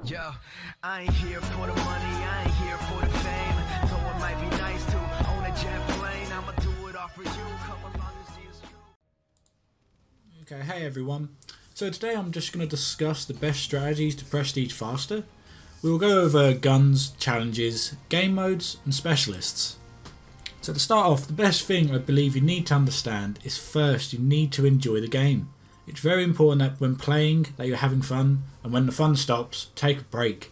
Yo, I ain't here for the money, I ain't here for the fame. Though it might be nice to own a jet plane, I'ma do it all for you. Come along and see it's true. Okay, hey everyone. So today I'm just going to discuss the best strategies to prestige faster. We will go over guns, challenges, game modes and specialists. So to start off, the best thing I believe you need to understand is first you need to enjoy the game. It's very important that when playing that you're having fun, and when the fun stops, take a break.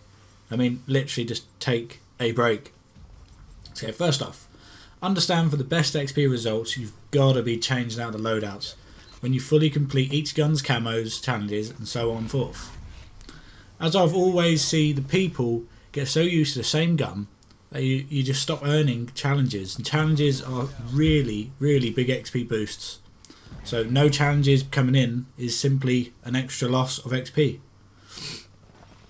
I mean literally just take a break. So first off, understand for the best XP results you've got to be changing out the loadouts when you fully complete each gun's camos, challenges and so on and forth. As I've always seen, the people get so used to the same gun that you just stop earning challenges, and challenges are really big XP boosts. So no challenges coming in is simply an extra loss of XP.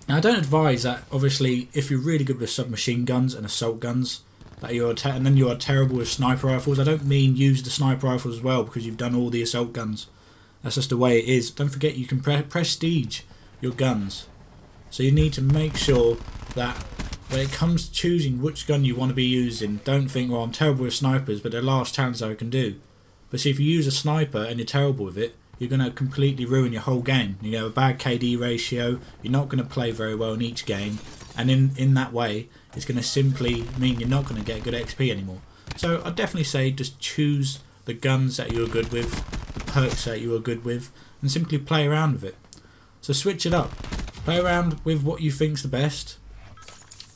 Now I don't advise that. Obviously if you're really good with submachine guns and assault guns that and then you are terrible with sniper rifles, I don't mean use the sniper rifles as well because you've done all the assault guns. That's just the way it is. Don't forget you can prestige your guns. So you need to make sure that when it comes to choosing which gun you want to be using, don't think, well, I'm terrible with snipers but they're the last challenge I can do. But see, if you use a sniper and you're terrible with it, you're going to completely ruin your whole game. You're going to have a bad KD ratio, you're not going to play very well in each game, and in that way, it's going to simply mean you're not going to get good XP anymore. So I'd definitely say just choose the guns that you're good with, the perks that you are good with, and simply play around with it. So switch it up. Play around with what you think's the best,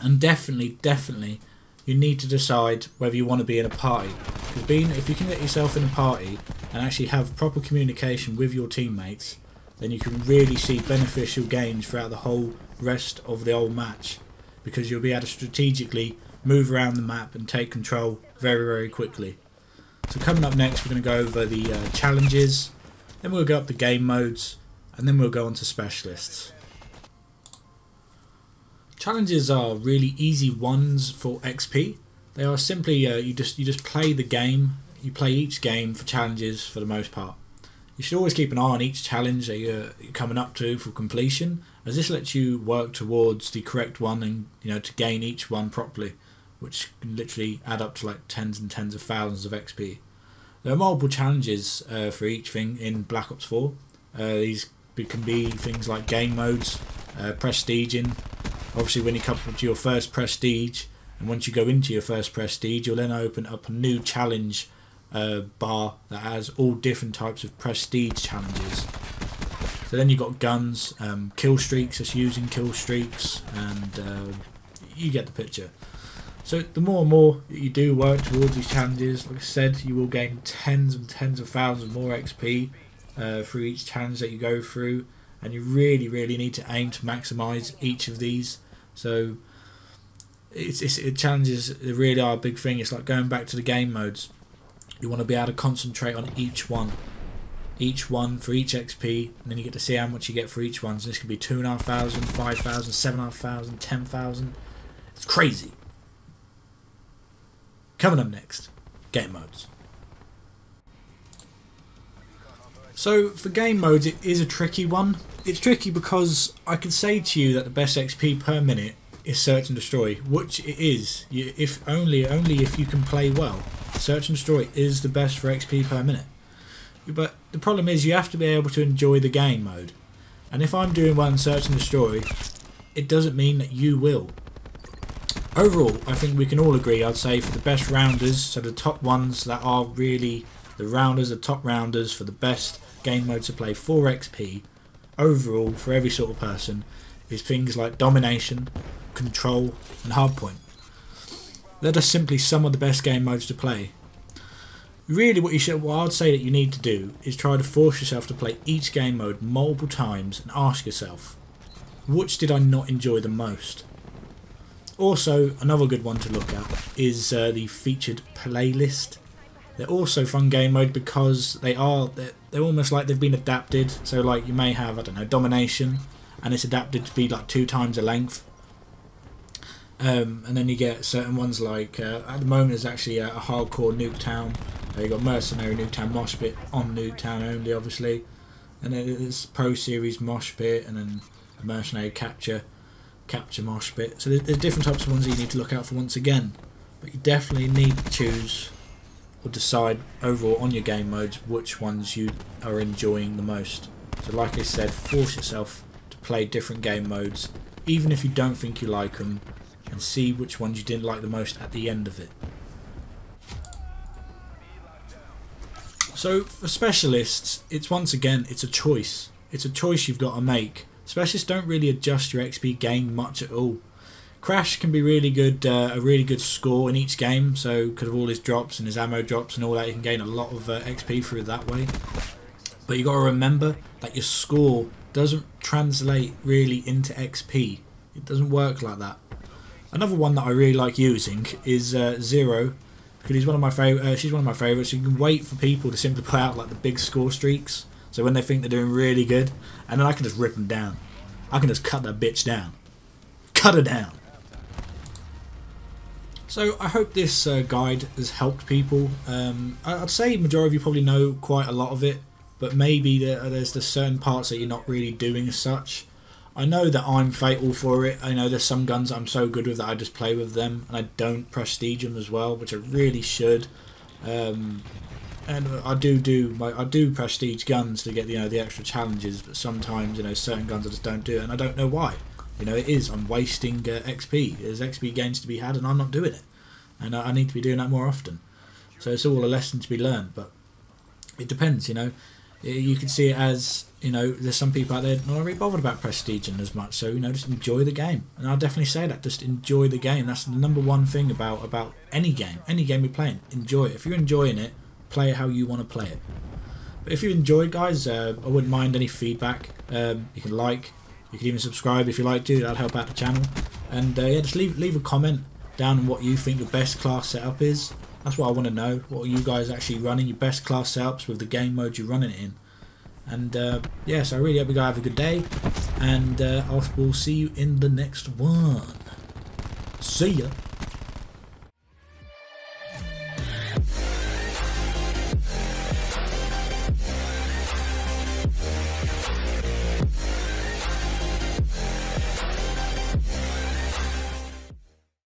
and definitely, you need to decide whether you want to be in a party. Because if you can get yourself in a party and actually have proper communication with your teammates, then you can really see beneficial gains throughout the whole rest of the whole match. Because you'll be able to strategically move around the map and take control very quickly. So coming up next, we're going to go over the challenges, then we'll go up the game modes, and then we'll go on to specialists. Challenges are really easy ones for XP. They are simply you just play the game. You play each game for challenges for the most part. You should always keep an eye on each challenge that you're coming up to for completion, as this lets you work towards the correct one and to gain each one properly, which can literally add up to like tens and tens of thousands of XP. There are multiple challenges for each thing in Black Ops 4. These can be things like game modes, prestiging. Obviously when you come up to your first prestige, and once you go into your first prestige, you'll then open up a new challenge bar that has all different types of prestige challenges. So then you've got guns, kill streaks, just using kill streaks, and you get the picture. So the more and more that you do work towards these challenges, like I said, you will gain tens and tens of thousands more XP through each challenge that you go through, and you really need to aim to maximise each of these. So challenges really are a big thing. It's like going back to the game modes. You want to be able to concentrate on each one for each XP, and then you get to see how much you get for each one. So this could be 2,500, 5,000, 7,500, 10,000. It's crazy. Coming up next, game modes. So for game modes, it is a tricky one. It's tricky because I could say to you that the best XP per minute is search and destroy, which it is. If only if you can play well. Search and destroy is the best for XP per minute. But the problem is you have to be able to enjoy the game mode. And if I'm doing well in search and destroy, it doesn't mean that you will. Overall, I think we can all agree, I'd say, for the best rounders, so the top ones that are really the rounders, the top rounders for the best game mode to play for XP, overall, for every sort of person, is things like domination, control and hardpoint. They're just simply some of the best game modes to play. Really what I'd say that you need to do is try to force yourself to play each game mode multiple times and ask yourself, which did I not enjoy the most? Also, another good one to look at is the featured playlist. They're also fun game mode because they're almost like they've been adapted. So like you may have, I don't know, domination, and it's adapted to be like 2 times the length. And then you get certain ones like at the moment there's actually a hardcore Nuketown. You got mercenary Nuketown mosh pit on Nuketown only, obviously, and then there's Pro Series mosh pit, and then a mercenary capture. capture mosh pit. So there's different types of ones that you need to look out for once again, but you definitely need to choose or decide overall on your game modes which ones you are enjoying the most. So like I said, force yourself to play different game modes even if you don't think you like them, and see which ones you didn't like the most at the end of it. So for specialists, it's once again, it's a choice. It's a choice you've got to make. Specialists don't really adjust your XP gain much at all. Crash can be really good, a really good score in each game, so because of all his drops and his ammo drops and all that, you can gain a lot of XP through it that way. But you got to remember that your score doesn't translate really into XP. It doesn't work like that. Another one that I really like using is Zero, because he's one of my she's one of my favourites. You can wait for people to simply put out like the big score streaks, so when they think they're doing really good, and then I can just rip them down. I can just cut that bitch down. Cut her down. So I hope this guide has helped people. I'd say majority of you probably know quite a lot of it, but maybe there's the certain parts that you're not really doing as such. I know that I'm fatal for it. I know there's some guns that I'm so good with that I just play with them, and I don't prestige them as well, which I really should. And I do prestige guns to get the extra challenges, but sometimes certain guns I just don't do it, and I don't know why. I'm wasting XP. There's XP gains to be had, and I'm not doing it, and I need to be doing that more often. So it's all a lesson to be learned, but it depends. You can see it as there's some people out there not really bothered about prestiging as much, so just enjoy the game. And I'll definitely say that, just enjoy the game. That's the number one thing about any game you're playing. Enjoy it. If you're enjoying it, play it how you want to play it. But if you enjoyed, guys, I wouldn't mind any feedback. You can like, you can even subscribe if you like to. That'll help out the channel. And yeah, just leave a comment down on what you think your best class setup is. That's what I want to know. What are you guys actually running? Your best class setups with the game mode you're running it in. And yeah, so I really hope you guys have a good day. And I will see you in the next one. See ya.